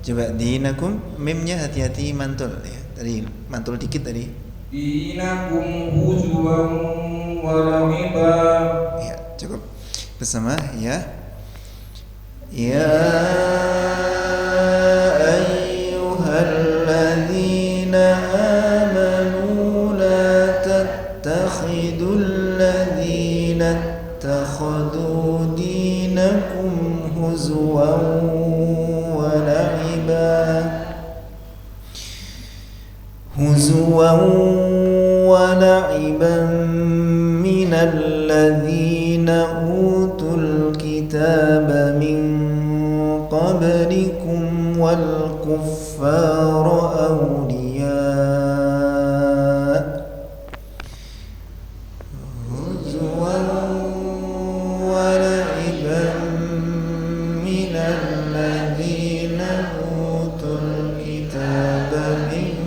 Coba dinakum, mimnya hati-hati mantul ya. Tadi mantul dikit tadi. Dinakum huzwan wa la'iba. Ya, cukup. Bersama ya. Ya ayyuhalladzina amanu la tattakhidul ladzina ittakhadhu dinakum huzwan wa la'iba. Huzwan wa la'iban minal ladzina utul الكتاب من قبلكم والكفار أولياء هزوا ولعبا من الذين أوتوا الكتاب من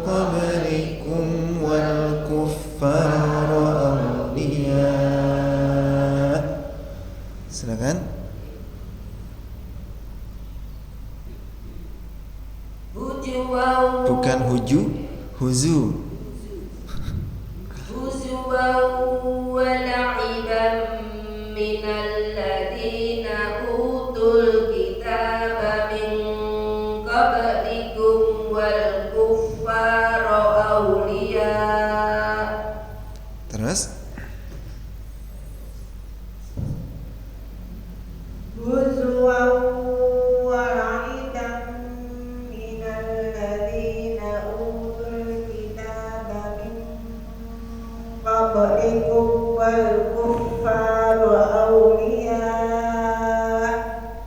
قبلكم والكفار أولياء. Silakan. Bukan huju, huzu. Terus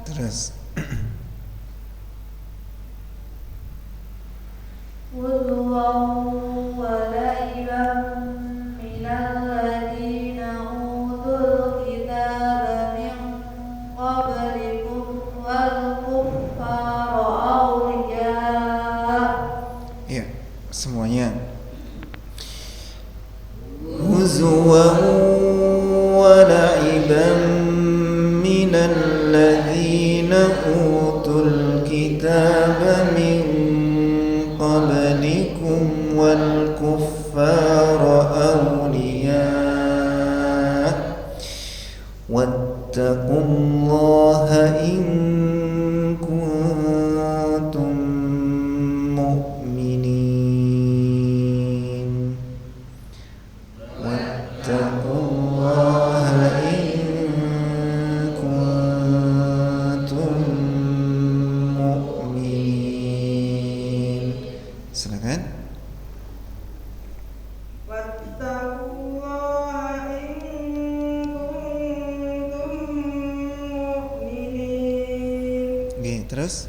terus ya, semuanya. Huzwa wa la'iban minal ladzina utul kitaba min qablikum wal kuffara awliya wattaqullaha in kuntum mu'minin. Wattaqullaha in kuntum mu'minin. Silakan. Oke, terus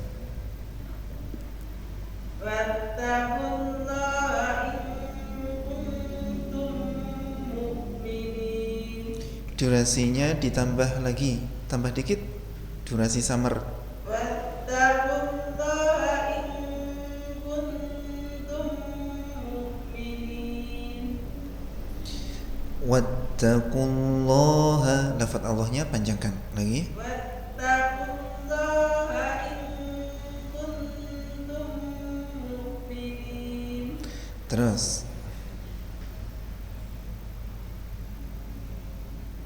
durasinya ditambah lagi, tambah dikit, durasi samar. Wattaqullaha, lafaz Allahnya panjangkan lagi. Terus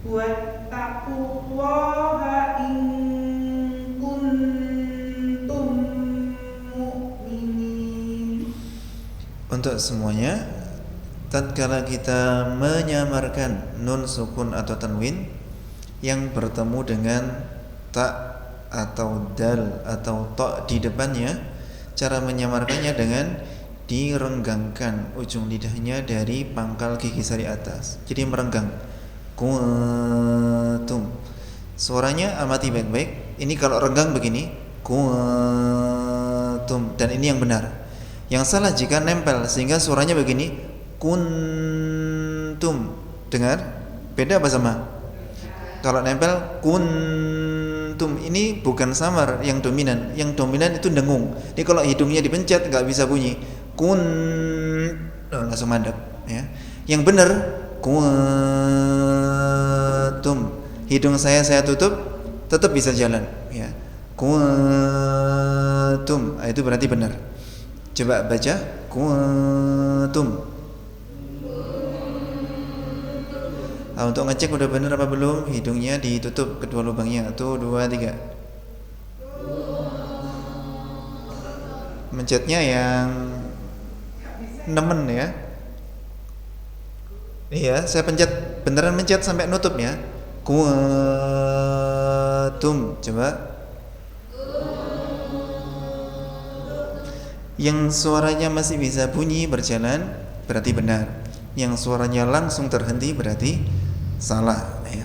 wattaqullaha in kuntum mu'minin. untuk semuanya, tatkala kita menyamarkan nun sukun atau tanwin yang bertemu dengan ta atau dal atau ta di depannya, cara menyamarkannya dengan direnggangkan ujung lidahnya dari pangkal gigi sari atas. Jadi merenggang. Kuntum. Suaranya amati baik-baik. Ini kalau renggang begini, kuntum, dan ini yang benar. Yang salah jika nempel sehingga suaranya begini, kuntum. Dengar? Beda apa sama? Kalau nempel kuntum, ini bukan samar yang dominan. Yang dominan itu dengung. Jadi kalau hidungnya dipencet nggak bisa bunyi. Langsung mandek, ya. Yang benar kuntum. Hidung saya tutup, tetap bisa jalan, ya. Kuntum, itu berarti benar. Coba baca kuntum. Untuk ngecek udah benar apa belum, hidungnya ditutup kedua lubangnya. 1, 2, 3. Mencetnya yang nemen, ya. Iya, saya pencet, beneran mencet sampai nutup, ya. Kuntum, coba. Yang suaranya masih bisa bunyi berjalan berarti benar. Yang suaranya langsung terhenti berarti salah, ya.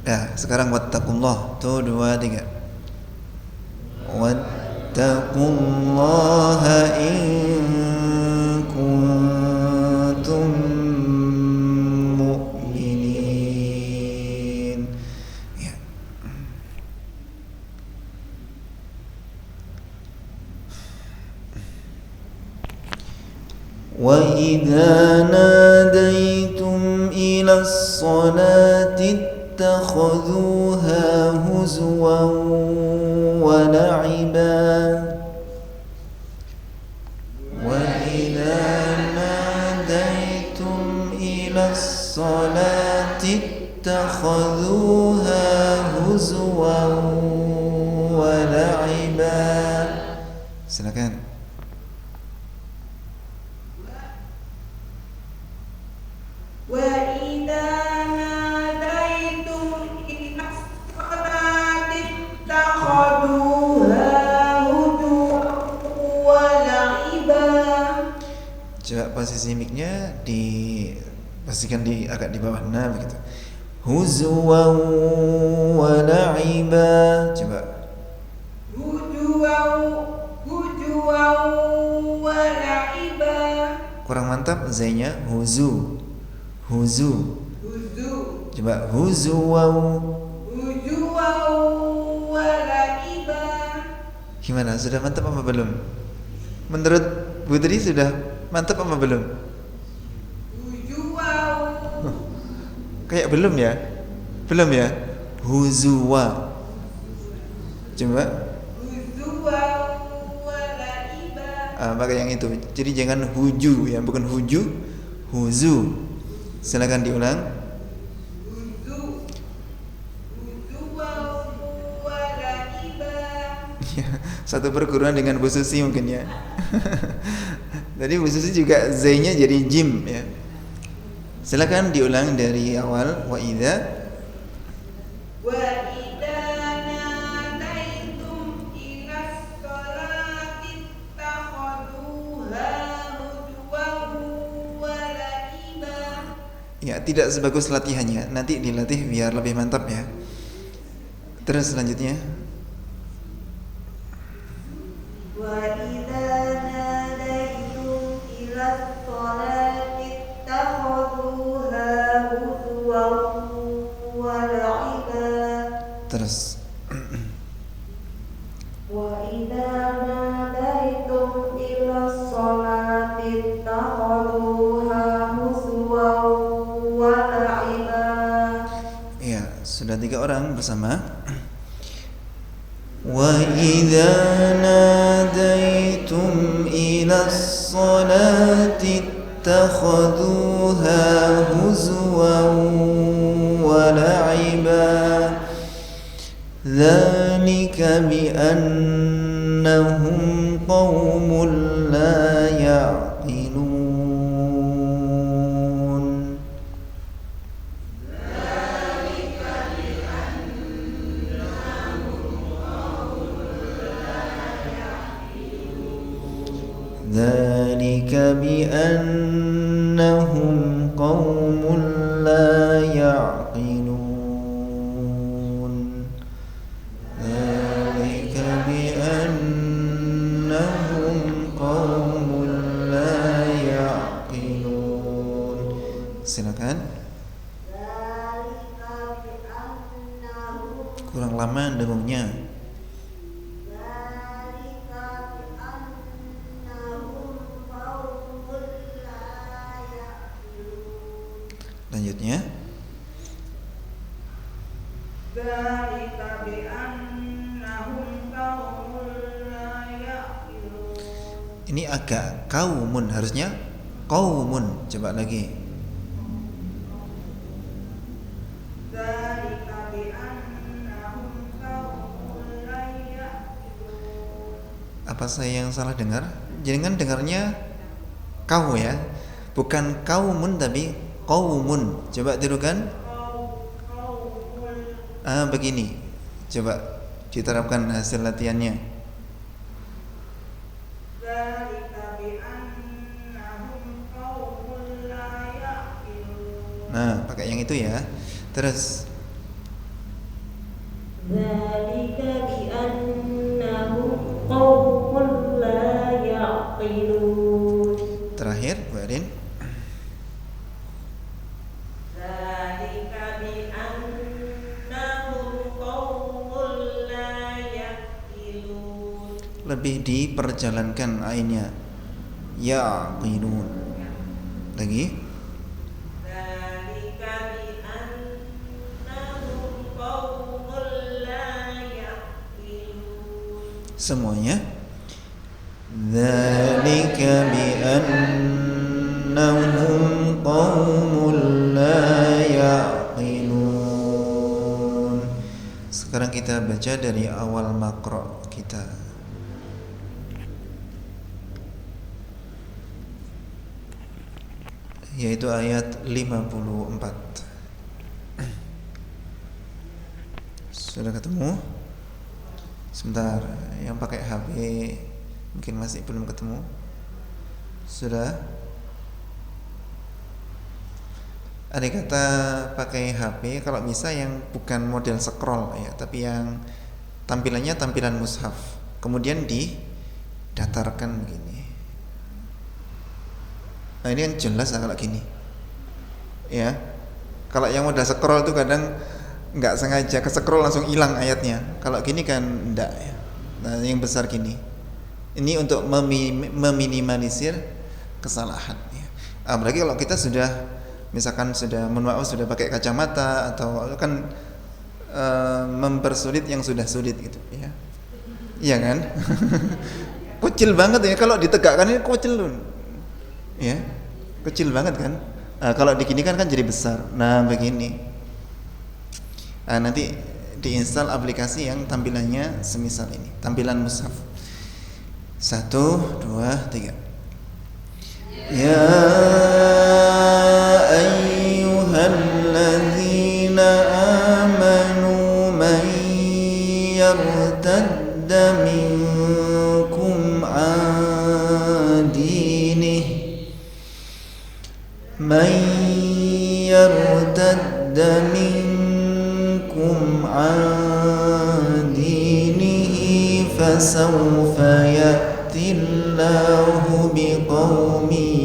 Ya, sekarang wattaqullah. Tuh 2 3. Wattaqullaha in kuntum mu'minin. Ya. Wa idza nadaitum ila as-salati اتخذوها هزوا ولعبا وإذا ناديتم إلى الصلاة اتخذوها هزوا ولعبا. Silakan. Coba posisi mic-nya pastikan agak di bawah begitu. Huzwa wa la'iba. Coba. Huzwa wa la'iba. Kurang mantap Z-nya huzu. Coba huzwa wa la'iba. Gimana? Sudah mantap apa belum? Menurut Bu Tri sudah mantap apa belum? Kayak belum ya? Belum ya? Huzuwa. Coba. Pakai yang itu. Jadi jangan huju ya, bukan huju, huzu. Silakan diulang. Satu perguruan dengan Bu Susi mungkin ya. Tadi Bu Susi juga Z-nya jadi jim ya. Silakan diulang dari awal. Wa idza nadaitum ilas sholati takhuduha huzwan wa la'iba. Ya, tidak sebagus latihannya. Nanti dilatih biar lebih mantap ya. Terus selanjutnya. Terus wa idza nadaitum ila sholati takhuduha huzwan wa la'iba. Ya, sudah 3 orang bersama. Wa idza nadaitum ila sholati takhuduha huzwan wa la'iba. ذلك بأنهم قوم لا يعقلون. ذلك بأنهم قوم لا يعقلون. Silakan. Kurang lama dengungnya. Lanjutnya. Ini agak kaumun, harusnya qaumun. Coba lagi. Apa saya yang salah dengar? Jangan dengarnya kau ya, bukan kaumun tapi qaumun. Coba tirukan. Begini. Coba diterapkan hasil latihannya. Nah, pakai yang itu ya. Terus Dzalika bi'annahum qaumun la ya'qilun. Terakhir, Bu Erin. Dzalika bi'annahum qaumun la ya'qilun. Lebih diperjalankan ainnya. Ya'qilun. Lagi. Dzalika bi'annahum qaumun la ya'qilun. Semuanya. Dzalika bi'annahum qaumun la ya'qilun. Sekarang kita baca dari awal makro kita. Yaitu ayat 54. Sudah ketemu? Sebentar, yang pakai HP mungkin masih belum ketemu. Sudah? Ada kata pakai HP kalau bisa yang bukan model scroll ya, tapi yang tampilannya tampilan mushaf. Kemudian didatarkan begini. Nah, ini yang jelas kalau gini. Ya. Kalau yang model scroll itu kadang nggak sengaja ke scroll langsung hilang ayatnya. Kalau gini kan enggak ya. Nah, yang besar gini. Ini untuk meminimalisir kesalahan ya. Apalagi kalau kita sudah misalkan sudah sudah pakai kacamata atau kan mempersulit yang sudah sulit gitu ya. Iya kan? Kecil banget ya kalau ditegakkan ini kecil loh. Ya. Kecil banget kan? Kalau diginikan kan jadi besar. Nah, begini. Nanti diinstal aplikasi yang tampilannya semisal ini, tampilan mushaf. 1, 2, 3. Ya ayyuhalladzina amanu man yartadda minkum an dinihi man yartadda minkum an dinihi fasawfa ya'tillahu biqaumin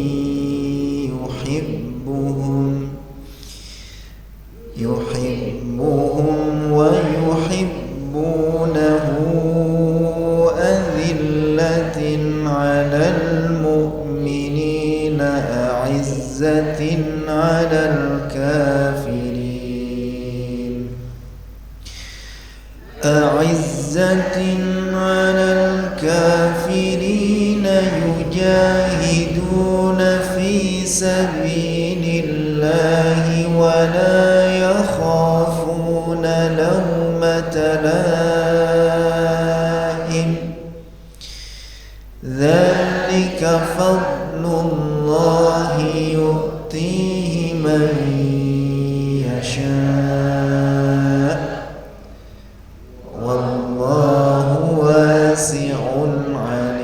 yuhibbuhum wa yuhibbunahu azillatin 'alal mu'minina a'izzatin 'alal kafirin a'izzatin 'alal kafirin yujahiduna fi sabilillahi wa la yakhafuna lawmata laim dzalika fadlullahi yu'tihi man yasha' wallahu wasi'un 'alim.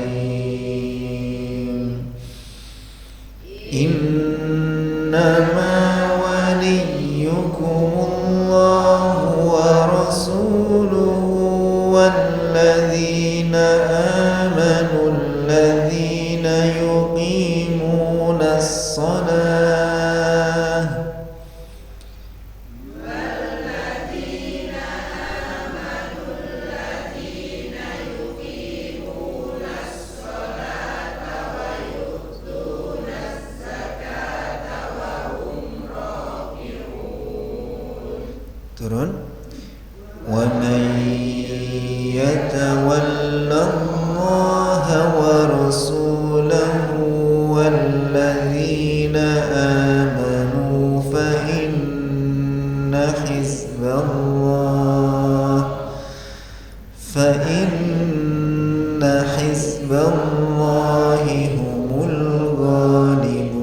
Innama waliyukumullahu wa rasuluhu walladzina amanu alladzina yuqimunas shalah turun wa man yatawalla Allaha wa rasulahu walladzina amanu fa inna hizballahi humul ghalibun.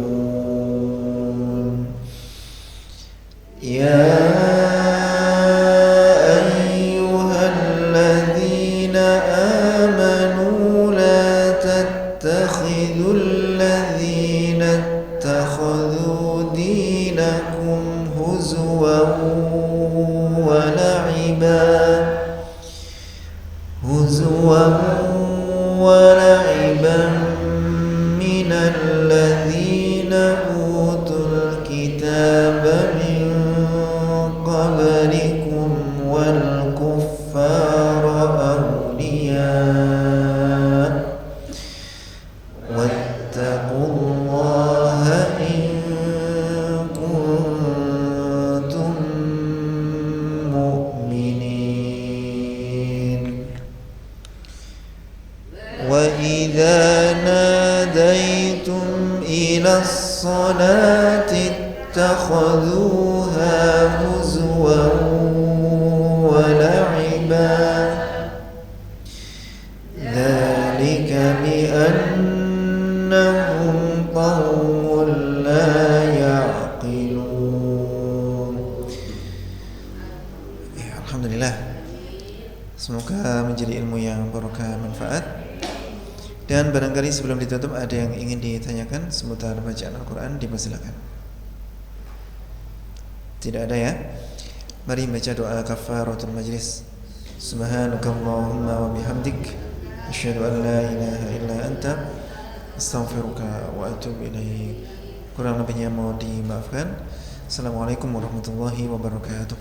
Ya ولعبا هزوا ولعبا من الذين أوتوا الكتاب من قبلكم والكفار أولياء واتقوا الله إن كنتم مؤمنين وإذا ناديتم إلى الصلاة اتخذوها هزوا ولعبا ذلك بأنهم قوم لا يعقلون. Ya, alhamdulillah. Semoga menjadi ilmu yang barokah manfaat. Dan barangkali sebelum ditutup ada yang ingin ditanyakan seputar bacaan Al-Quran, dipersilakan. Tidak ada ya? Mari baca doa kafaratul majlis. Subhanakallahumma wa bihamdik asyhadu an la ilaha illa anta astaghfiruka wa atubu ilaik. Kurang lebihnya mohon dimaafkan. Assalamualaikum warahmatullahi wabarakatuh.